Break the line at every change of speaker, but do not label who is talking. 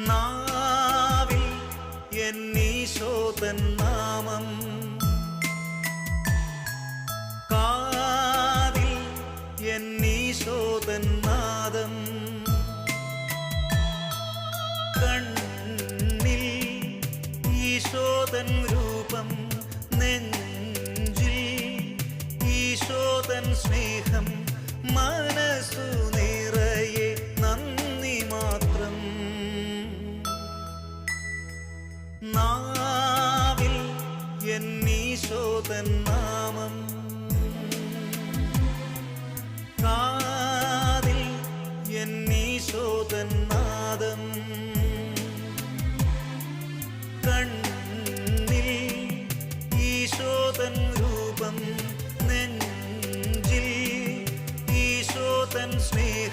നാവിൽ എന്നീശോതൻ നാമം, കാതിൽ എന്നീശോതൻ നാദം, കണ്ണിൽ ഈശോതൻ രൂപം, നെഞ്ചിൽ ഈശോതൻ സ്നേഹം, മനസ്സു നിറയെ നന്ദി മാത്രം. നാവിൽ എന്നീശോതൻ നാമം, കാതിൽ എന്നീശോതൻ നാദം, കണ്ണിൽ ഈശോതൻ രൂപം, നെഞ്ചിൽ ഈശോതൻ സ്നേഹം,